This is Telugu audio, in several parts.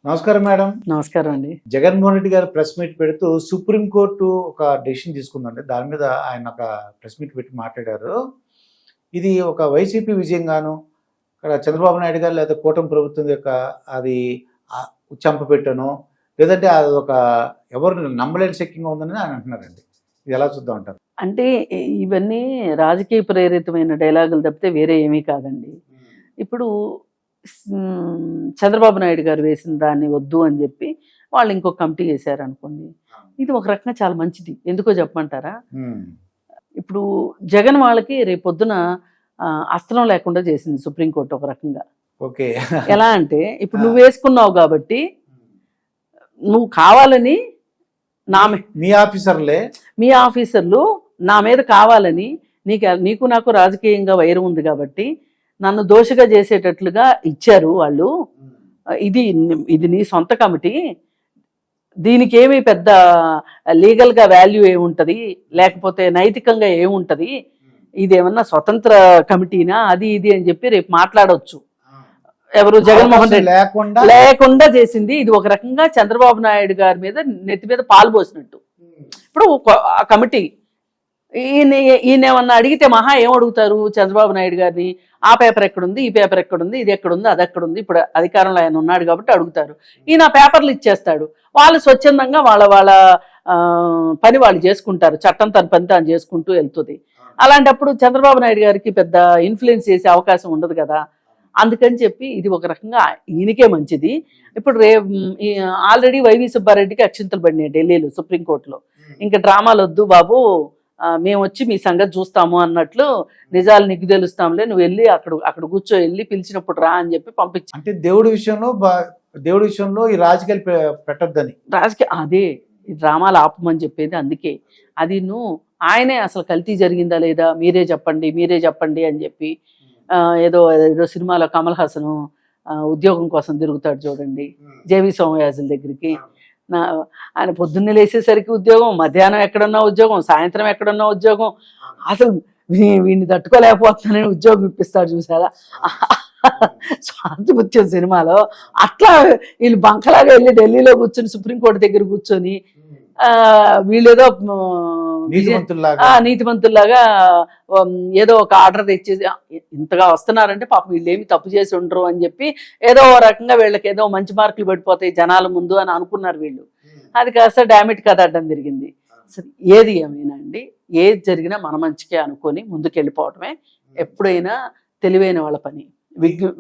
నమస్కారం మేడం. నమస్కారం అండి. జగన్మోహన్ రెడ్డి గారు ప్రెస్ మీట్ పెడుతూ సుప్రీంకోర్టు ఒక డెసిషన్ తీసుకుందండి. దాని మీద ఆయన ఒక ప్రెస్ మీట్ పెట్టి మాట్లాడారు. ఇది ఒక వైసీపీ విజయంగాను, ఇక్కడ చంద్రబాబు నాయుడు గారు లేదా కూటమి ప్రభుత్వం యొక్క అది చంపపెట్టను, లేదంటే అది ఒక ఎవరు నమ్మలేని శక్యంగా ఉందని ఆయన అంటున్నారండి. ఇది ఎలా చూద్దాం అంటారు? అంటే ఇవన్నీ రాజకీయ ప్రేరితమైన డైలాగులు తప్పితే వేరే ఏమీ కాదండి. ఇప్పుడు చంద్రబాబు నాయుడు గారు వేసిన దాన్ని వద్దు అని చెప్పి వాళ్ళు ఇంకో కమిటీ వేశారు అనుకోండి, ఇది ఒక రకంగా చాలా మంచిది. ఎందుకో చెప్పమంటారా? ఇప్పుడు జగన్ వాళ్ళకి రేపొద్దున అస్త్రం లేకుండా చేసింది సుప్రీంకోర్టు ఒక రకంగా. ఓకే, ఎలా అంటే ఇప్పుడు నువ్వు వేసుకున్నావు కాబట్టి నువ్వు కావాలని మీ ఆఫీసర్లు నా మీద కావాలని నీకు నాకు రాజకీయంగా వైరం ఉంది కాబట్టి నన్ను దోషిగా చేసేటట్లుగా ఇచ్చారు వాళ్ళు. ఇది నీ సొంత కమిటీ, దీనికి ఏమి పెద్ద లీగల్గా వాల్యూ ఏముంటుంది, లేకపోతే నైతికంగా ఏముంటుంది, ఇదేమన్నా స్వతంత్ర కమిటీనా అది ఇది అని చెప్పి రేపు మాట్లాడవచ్చు. ఎవరు? జగన్మోహన్ రెడ్డి లేకుండా చేసింది. ఇది ఒక రకంగా చంద్రబాబు నాయుడు గారి మీద నెత్తి మీద పాలు పోసినట్టు. ఇప్పుడు ఆ కమిటీ ఈయనేమన్నా అడిగితే మహా ఏం అడుగుతారు చంద్రబాబు నాయుడు గారిని? ఆ పేపర్ ఎక్కడుంది, ఈ పేపర్ ఎక్కడుంది, ఇది ఎక్కడుంది, అది ఎక్కడుంది. ఇప్పుడు అధికారంలో ఆయన ఉన్నాడు కాబట్టి అడుగుతారు. ఈయన పేపర్లు ఇచ్చేస్తాడు. వాళ్ళు స్వచ్ఛందంగా వాళ్ళ పని వాళ్ళు చేసుకుంటారు. చట్టం తన పని తాను చేసుకుంటూ వెళ్తుంది. అలాంటప్పుడు చంద్రబాబు నాయుడు గారికి పెద్ద ఇన్ఫ్లుయెన్స్ చేసే అవకాశం ఉండదు కదా. అందుకని చెప్పి ఇది ఒక రకంగా ఈయనకే మంచిది. ఇప్పుడు ఆల్రెడీ వైవి సుబ్బారెడ్డికి అక్షింతలు పడినాయి ఢిల్లీలో సుప్రీంకోర్టులో. ఇంకా డ్రామాలు వద్దు బాబు, మేము వచ్చి మీ సంగతి చూస్తాము అన్నట్లు, నిజాలు నీకు తెలుస్తాంలే, నువ్వు వెళ్ళి అక్కడ కూర్చో, వెళ్ళి పిలిచినప్పుడు రా అని చెప్పి పంపించి. అంటే దేవుడి విషయంలో ఈ రాజకీయాలు పెట్టద్దని అదే ఈ డ్రామాలు ఆపమని చెప్పేది. అందుకే అది ఆయనే అసలు కల్తీ జరిగిందా లేదా మీరే చెప్పండి అని చెప్పి ఏదో సినిమాలో కమల్ హాసన్ ఉద్యోగం కోసం తిరుగుతాడు చూడండి, జేవి సోమయాజుల దగ్గరికి. ఆయన పొద్దున్నే లేసేసరికి ఉద్యోగం, మధ్యాహ్నం ఎక్కడున్నా ఉద్యోగం, సాయంత్రం ఎక్కడున్నా ఉద్యోగం. అసలు వీడిని తట్టుకోలేకపోతున్నానని ఉద్యోగం ఇప్పిస్తాడు చూసారా స్వాతంత్ర్యం సినిమాలో. అట్లా వీళ్ళు బంకలాగా వెళ్ళి ఢిల్లీలో కూర్చొని సుప్రీంకోర్టు దగ్గర కూర్చొని వీళ్ళేదో నీతిమంతుల్లాగా ఏదో ఒక ఆర్డర్ తెచ్చేసి ఇంతగా వస్తున్నారంటే పాపం వీళ్ళేమి తప్పు చేసి ఉండరు అని చెప్పి ఏదో రకంగా వీళ్ళకి ఏదో మంచి మార్కులు పడిపోతాయి జనాల ముందు అని అనుకున్నారు వీళ్ళు. అది కాస్త డామిట్ కథ అడ్డం జరిగింది. సరే, ఏది ఏమైనా అండి, ఏది జరిగినా మన మంచికే అనుకొని ముందుకెళ్ళిపోవటమే ఎప్పుడైనా తెలివైన వాళ్ళ పని,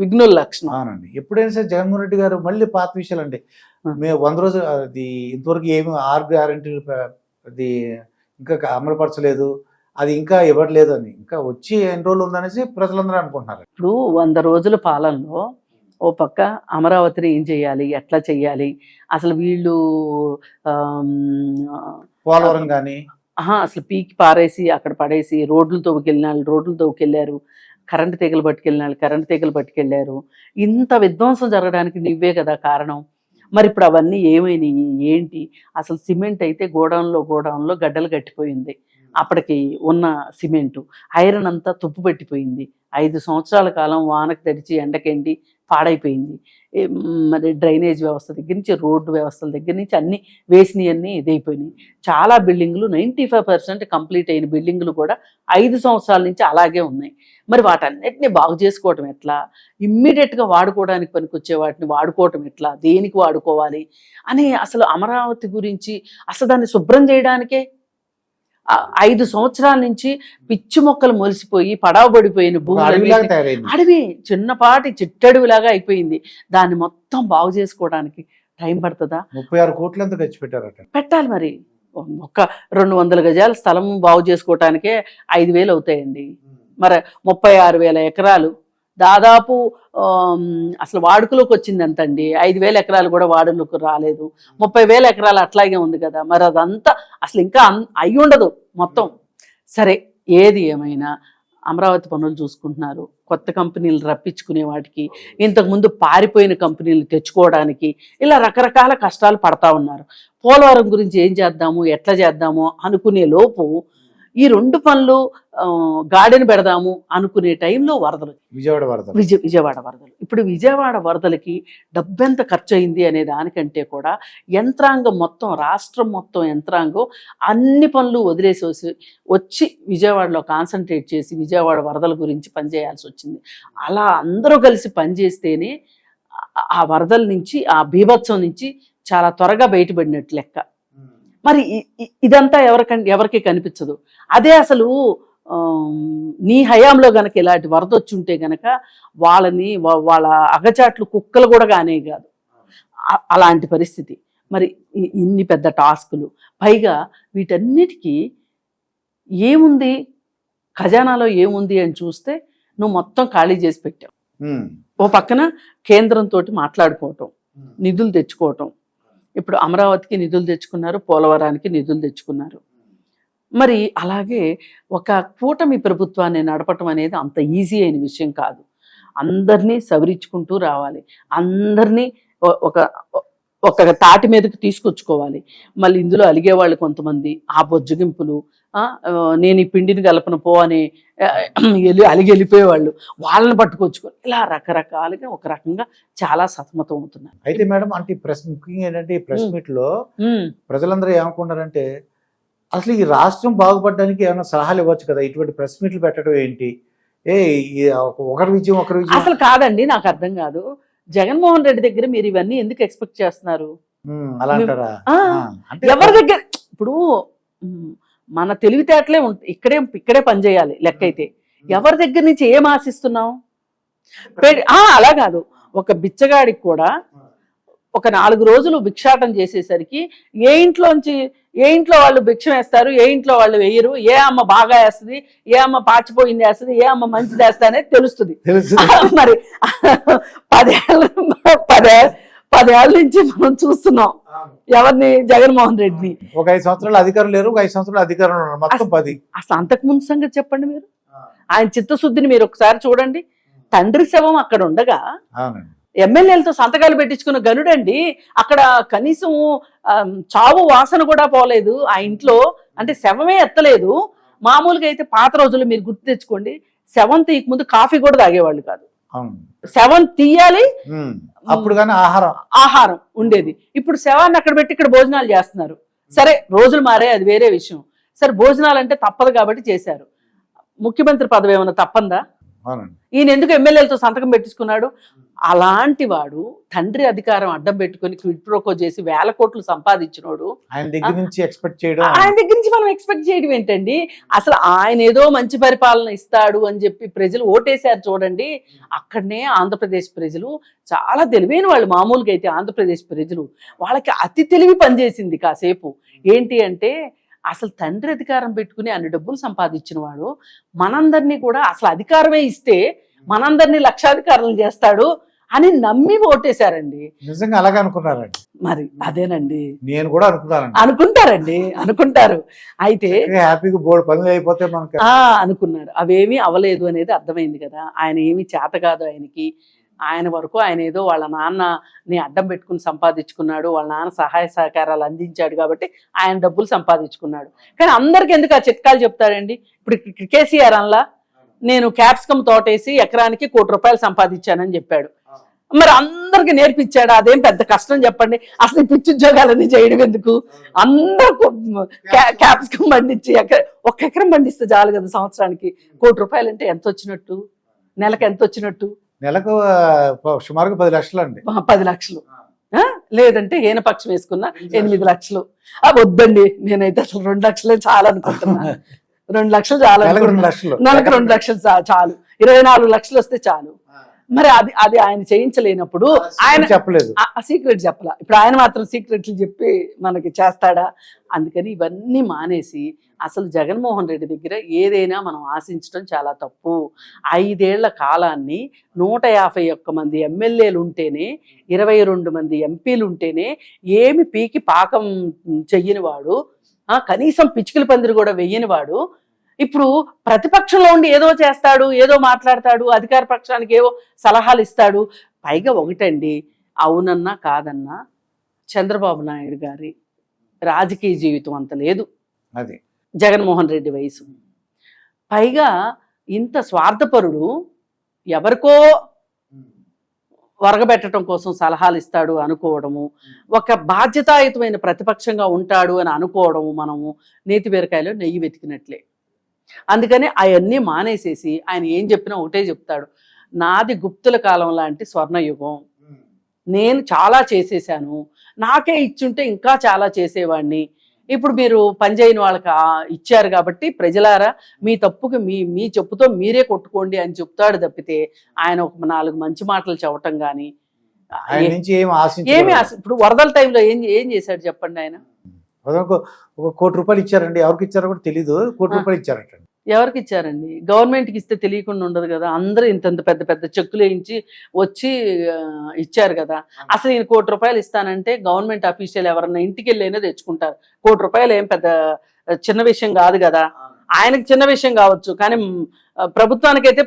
విఘ్నుల లక్షణం. అవునండి. ఎప్పుడైనా సరే జగన్మోహన్ రెడ్డి గారు మళ్ళీ పాత విషయాలు అండి, మేము 100 రోజులు అది ఇంతవరకు ఏమి 6 గ్యారెంటీలు అది ఇంకా అమలుపరచలేదు, అది ఇంకా ఇవ్వట్లేదు అని, ఇంకా వచ్చి ఎన్ని రోజులు ఉందనేసి ప్రజలందరూ అనుకుంటున్నారు. ఇప్పుడు 100 రోజుల పాలనలో ఓ పక్క అమరావతిని ఏం చేయాలి, ఎట్లా చెయ్యాలి, అసలు వీళ్ళు పోలవరం కానీ అసలు పీకి పారేసి అక్కడ పడేసి రోడ్లు తవ్వుకెళ్ళారు, కరెంటు తీగలు పట్టుకెళ్ళారు. ఇంత విధ్వంసం జరగడానికి నువ్వే కదా కారణం. మరి ఇప్పుడు అవన్నీ ఏమైనాయి ఏంటి? అసలు సిమెంట్ అయితే గోడౌన్లో గడ్డలు కట్టిపోయింది. అప్పటికి ఉన్న సిమెంటు ఐరన్ అంతా తుప్పు పెట్టిపోయింది. 5 సంవత్సరాల కాలం వానకు తడిచి ఎండకెండి పాడైపోయింది. మరి డ్రైనేజ్ వ్యవస్థ దగ్గర నుంచి రోడ్డు వ్యవస్థల దగ్గర నుంచి అన్ని వేసినవన్నీ ఇదైపోయినాయి. చాలా బిల్డింగులు 95% కంప్లీట్ అయిన బిల్డింగులు కూడా 5 సంవత్సరాల నుంచి అలాగే ఉన్నాయి. మరి వాటన్నిటిని బాగు చేసుకోవటం ఎట్లా, ఇమ్మీడియట్గా వాడుకోవడానికి పనికొచ్చే వాటిని వాడుకోవటం ఎట్లా, దేనికి వాడుకోవాలి అని అసలు అమరావతి గురించి అసలు దాన్ని శుభ్రం చేయడానికే 5 సంవత్సరాల నుంచి పిచ్చి మొక్కలు మొలిసిపోయి పడవబడిపోయిన భూములు, అడవి చిన్నపాటి చిట్టడవిలాగా అయిపోయింది. దాన్ని మొత్తం బాగు చేసుకోవడానికి టైం పడుతుందా? 36 కోట్లు ఎంత ఖర్చు పెట్టారట. పెట్టాలి మరి. ఒక్క 200 గజాల స్థలం బాగు చేసుకోవటానికే 5,000 అవుతాయండి. మరి 36,000 ఎకరాలు దాదాపు అసలు వాడుకలోకి వచ్చింది ఎంతండి? 5,000 ఎకరాలు కూడా వాడుకలోకి రాలేదు. 30,000 ఎకరాలు అట్లాగే ఉంది కదా. మరి అదంతా అసలు ఇంకా అయ్యి ఉండదు మొత్తం. సరే, ఏది ఏమైనా అమరావతి పనులు చూసుకుంటున్నారు. కొత్త కంపెనీలు రప్పించుకునే వాటికి, ఇంతకుముందు పారిపోయిన కంపెనీలు తెచ్చుకోవడానికి ఇలా రకరకాల కష్టాలు పడతా ఉన్నారు. పోలవరం గురించి ఏం చేద్దాము, ఎట్లా చేద్దాము అనుకునే లోపు ఈ 2 పనులు గాడిని పెడదాము అనుకునే టైంలో వరదలు, విజయవాడ వరద. విజయవాడ వరదలు. ఇప్పుడు విజయవాడ వరదలకి డబ్బెంత ఖర్చు అయింది అనే దానికంటే కూడా యంత్రాంగం మొత్తం, రాష్ట్రం మొత్తం యంత్రాంగం అన్ని పనులు వదిలేసి వచ్చి విజయవాడలో కాన్సన్ట్రేట్ చేసి విజయవాడ వరదల గురించి పనిచేయాల్సి వచ్చింది. అలా అందరూ కలిసి పనిచేస్తేనే ఆ వరదల నుంచి, ఆ బీభత్సం నుంచి చాలా త్వరగా బయటపడినట్టు లెక్క. మరి ఇదంతా ఎవరికి కనిపించదు. అదే అసలు నీ హయాంలో గనక ఇలాంటి వరద వచ్చి ఉంటే గనక వాళ్ళ అగచాట్లు కుక్కలు కూడా కానే కాదు, అలాంటి పరిస్థితి. మరి ఇన్ని పెద్ద టాస్కులు, పైగా వీటన్నిటికీ ఏముంది, ఖజానాలో ఏముంది అని చూస్తే నువ్వు మొత్తం ఖాళీ చేసి పెట్టావు. ఓ పక్కన కేంద్రంతో మాట్లాడుకోవటం, నిధులు తెచ్చుకోవటం. ఇప్పుడు అమరావతికి నిధులు తెచ్చుకున్నారు, పోలవరానికి నిధులు తెచ్చుకున్నారు. మరి అలాగే ఒక కూటమి ప్రభుత్వాన్ని నడపటం అనేది అంత ఈజీ అయిన విషయం కాదు. అందరినీ సవరించుకుంటూ రావాలి, అందరినీ ఒక తాటి మీదకి తీసుకొచ్చుకోవాలి. మళ్ళీ ఇందులో అలిగేవాళ్ళు కొంతమంది, ఆ బొజ్జగింపులు, నేను ఈ పిండిని కలపను పో అని వెళ్ళిపోయేవాళ్ళు, వాళ్ళని పట్టుకొచ్చుకొని ఇలా రకరకాలుగా ఒక రకంగా చాలా సతమతం అవుతున్నారు. అయితే మేడం, అంటే ముఖ్యంగా ఏంటంటే ఈ ప్రెస్ మీట్ లో ప్రజలందరూ ఏమనుకుంటారంటే, అసలు ఈ రాష్ట్రం బాగుపడడానికి ఏమైనా సలహాలు ఇవ్వచ్చు కదా, ఇటువంటి ప్రెస్ మీట్లు పెట్టడం ఏంటి, ఒకరి విజయం అసలు కాదండి. నాకు అర్థం కాదు, జగన్మోహన్ రెడ్డి దగ్గర మీరు ఇవన్నీ ఎందుకు ఎక్స్పెక్ట్ చేస్తున్నారు? అలా అంటారా? ఎవరి దగ్గర, ఇప్పుడు మన తెలివితేటలే ఇక్కడే పనిచేయాలి లెక్క అయితే. ఎవరి దగ్గర నుంచి ఏం ఆశిస్తున్నావు? అలా కాదు, ఒక బిచ్చగాడికి కూడా ఒక 4 రోజులు భిక్షాటం చేసేసరికి ఏ ఇంట్లో వాళ్ళు భిక్షం వేస్తారు, ఏ ఇంట్లో వాళ్ళు వేయరు, ఏ అమ్మ బాగా వేస్తుంది, ఏ అమ్మ పాచిపోయింది వేస్తుంది, ఏ అమ్మ మంచిది వేస్తా అనేది తెలుస్తుంది. మరి 10 ఏళ్ళ నుంచి మనం చూస్తున్నాం ఎవరిని, జగన్మోహన్ రెడ్డిని. ఒక 5 సంవత్సరాలు అధికారం లేరు, 5 సంవత్సరాలు అధికారం ఉన్నారు, మొత్తం 10. అసలు అంతకు ముందు సంగతి చెప్పండి మీరు. ఆయన చిత్తశుద్ధిని మీరు ఒకసారి చూడండి. తండ్రి శవం అక్కడ ఉండగా ఎమ్మెల్యేలతో సంతకాలు పెట్టించుకున్న గనుడండి. అక్కడ కనీసం చావు వాసన కూడా పోలేదు ఆ ఇంట్లో, అంటే శవమే ఎత్తలేదు. మామూలుగా అయితే పాత రోజులు మీరు గుర్తు తెచ్చుకోండి, శవం తీయక ముందు కాఫీ కూడా తాగేవాళ్ళు కాదు, శవం తీయాలి అప్పుడు కానీ ఆహారం ఉండేది. ఇప్పుడు శవాన్ని అక్కడ పెట్టి ఇక్కడ భోజనాలు చేస్తున్నారు. సరే రోజులు మారే, అది వేరే విషయం. సరే భోజనాలు అంటే తప్పదు కాబట్టి చేశారు. ముఖ్యమంత్రి పదవి ఏమన్నా తప్పందా? ఈయన ఎందుకు ఎమ్మెల్యేలతో సంతకం పెట్టించుకున్నాడు? అలాంటి వాడు తండ్రి అధికారం అడ్డం పెట్టుకుని క్విడ్ ప్రోకో చేసి 1000 కోట్లు సంపాదించినోడు ఆయన దగ్గర నుంచి మనం ఎక్స్పెక్ట్ చేయడం ఏంటండి? అసలు ఆయన ఏదో మంచి పరిపాలన ఇస్తాడు అని చెప్పి ప్రజలు ఓటేశారు చూడండి. అక్కడనే ఆంధ్రప్రదేశ్ ప్రజలు చాలా తెలివైన వాళ్ళు. మామూలుగా అయితే ఆంధ్రప్రదేశ్ ప్రజలు, వాళ్ళకి అతి తెలివి పనిచేసింది కాసేపు. ఏంటి అంటే, అసలు తండ్రి అధికారం పెట్టుకుని అన్ని డబ్బులు సంపాదించిన వాడు మనందరినీ కూడా అసలు అధికారమే ఇస్తే మనందరినీ లక్షాధికారులు చేస్తాడు అని నమ్మి ఓటేశారండి. నిజంగా అలాగే అనుకున్నారండి. మరి అదేనండి, నేను కూడా అనుకుంటారు. అయితే హ్యాపీగా బోర్డు పనులు అయిపోతే మనకి అనుకున్నారు. అవేమీ అవలేదు అనేది అర్థమైంది కదా. ఆయన ఏమీ చేత కాదు ఆయనకి. ఆయన వరకు ఆయన ఏదో వాళ్ళ నాన్నని అడ్డం పెట్టుకుని సంపాదించుకున్నాడు, వాళ్ళ నాన్న సహాయ సహకారాలు అందించాడు కాబట్టి ఆయన డబ్బులు సంపాదించుకున్నాడు. కానీ అందరికి ఎందుకు ఆ చిట్కాలు చెప్తాడండి? ఇప్పుడు కేసీఆర్ అన్లా నేను క్యాప్సికమ్ తోటేసి ఎకరానికి 1 కోటి రూపాయలు సంపాదించానని చెప్పాడు. మరి అందరికి నేర్పించాడు? అదేం పెద్ద కష్టం చెప్పండి. అసలు పిచ్చి ఉద్యోగాలన్నీ చేయడం ఎందుకు? అందరూ క్యాప్సికమ్ పండించి 1 ఎకరం పండిస్తే చాలు కదా. సంవత్సరానికి 1 కోటి రూపాయలు అంటే ఎంత వచ్చినట్టు? నెలకు ఎంత వచ్చినట్టు? నెలకు సుమారుగా 10 లక్షలు అండి. 10 లక్షలు లేదంటే ఏనపక్షం వేసుకున్నా 8 లక్షలు. వద్దండి, నేనైతే అసలు 2 లక్షలే చాలా అనుకుంటున్నా. 2 లక్షలు చాలా, నెలకు 2 లక్షలు చాలు, 24 లక్షలు వస్తే చాలు. మరి అది ఆయన చేయించలేనప్పుడు ఆయన చెప్పలేదు, సీక్రెట్ చెప్పలా. ఇప్పుడు ఆయన మాత్రం సీక్రెట్లు చెప్పి మనకి చేస్తాడా? అందుకని ఇవన్నీ మానేసి అసలు జగన్మోహన్ రెడ్డి దగ్గర ఏదైనా మనం ఆశించడం చాలా తప్పు. 5 ఏళ్ల కాలాన్ని 151 మంది ఎమ్మెల్యేలు ఉంటేనే, 22 మంది ఎంపీలు ఉంటేనే ఏమి పీకి పాకం చెయ్యని వాడు, కనీసం పిచ్చుకల పందిరి కూడా వెయ్యని వాడు ఇప్పుడు ప్రతిపక్షంలో ఉండి ఏదో చేస్తాడు, ఏదో మాట్లాడతాడు, అధికార పక్షానికి ఏవో సలహాలు ఇస్తాడు. పైగా ఒకటండి, అవునన్నా కాదన్నా చంద్రబాబు నాయుడు గారి రాజకీయ జీవితం అంత లేదు. అది జగన్మోహన్ రెడ్డి వయసు. పైగా ఇంత స్వార్థపరుడు, ఎవరికో వరగబెట్టడం కోసం సలహాలు ఇస్తాడు అనుకోవడము, ఒక బాధ్యతాయుతమైన ప్రతిపక్షంగా ఉంటాడు అని అనుకోవడము, మనము నేతి బీరకాయలో నెయ్యి వెతికినట్లే. అందుకని అవన్నీ మానేసేసి ఆయన ఏం చెప్పినా ఒకటే చెప్తాడు, నాది గుప్తుల కాలం లాంటి స్వర్ణయుగం, నేను చాలా చేసేసాను, నాకే ఇచ్చుంటే ఇంకా చాలా చేసేవాడిని, ఇప్పుడు మీరు పనిచేయని వాళ్ళకి ఇచ్చారు కాబట్టి ప్రజలారా మీ తప్పుకి మీ చెప్పుతో మీరే కొట్టుకోండి అని చెప్తాడు తప్పితే ఆయన ఒక 4 మంచి మాటలు చెప్పటం కానీ ఏమి ఇప్పుడు వరదల టైంలో ఏం చేశాడు చెప్పండి. ఆయన ఒక ₹1 కోటి ఇచ్చారండి, ఎవరికి ఇచ్చారో కూడా తెలీదు, ₹1 కోటి ఇచ్చారట. ఎవరికి ఇచ్చారండి? గవర్నమెంట్కి ఇస్తే తెలియకుండా ఉండదు కదా, అందరూ ఇంతంత పెద్ద పెద్ద చెక్కులు వేయించి వచ్చి ఇచ్చారు కదా. అసలు ఈయన ₹1 ఇస్తానంటే గవర్నమెంట్ అఫీషియల్ ఎవరన్నా ఇంటికి వెళ్ళైనా తెచ్చుకుంటారు. ₹1 ఏం పెద్ద చిన్న విషయం కాదు కదా. ఆయనకి చిన్న విషయం కావచ్చు కానీ ప్రభుత్వానికైతే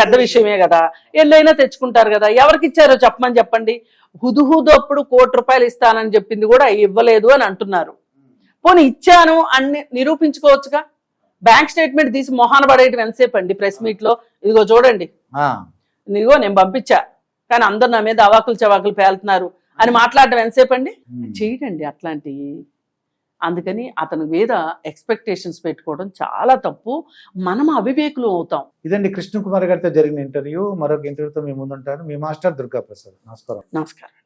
పెద్ద విషయమే కదా, వెళ్ళైనా తెచ్చుకుంటారు కదా. ఎవరికి ఇచ్చారో చెప్పండి. హుదుహుదు ₹1 ఇస్తానని చెప్పింది కూడా ఇవ్వలేదు అని అంటున్నారు. పోనీ ఇచ్చాను అని నిరూపించుకోవచ్చుగా. బ్యాంక్ స్టేట్మెంట్ తీసి మొహాన పడేయటం ఎంతసేపు అండి ప్రెస్ మీట్ లో? ఇదిగో చూడండి, ఇదిగో నేను పంపించా కానీ అందరు నా మీద అవాకులు చవాకులు పేలుతున్నారు అని మాట్లాడటం ఎంతసేపు అండి? చేయకండి అట్లాంటివి. అందుకని అతని మీద ఎక్స్పెక్టేషన్స్ పెట్టుకోవడం చాలా తప్పు. మనం అవివేకులు అవుతాం. ఇదండి కృష్ణ కుమార్ గారితో జరిగిన ఇంటర్వ్యూ. మరొక ఇంటర్వ్యూతో మీ ముందుంటాను. మీ మాస్టర్ దుర్గా ప్రసాద్. నమస్కారం. నమస్కారం.